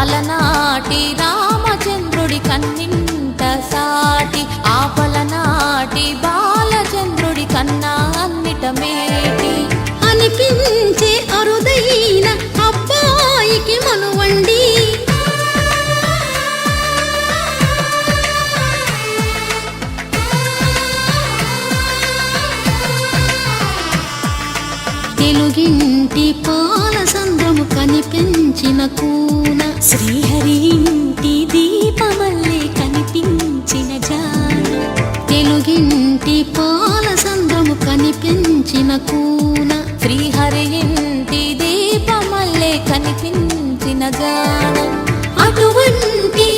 అలనాటి రామచంద్రుడి కన్నింట సాటి ఆపలనాటి బాలచంద్రుడి కన్నా అన్నిట మేటి అనిపించే అరుదైన అబ్బాయికి మనువండి తెలుగింటి పాలసంద్రము కనిపించిన కూన శ్రీహరి ఇంటి దీపమల్లే కనిపించిన జాన తెలుగింటి పాలసంద్రము కనిపించిన కూన శ్రీహరి ఇంటి దీపమల్లే కనిపించిన జాన అటువంటి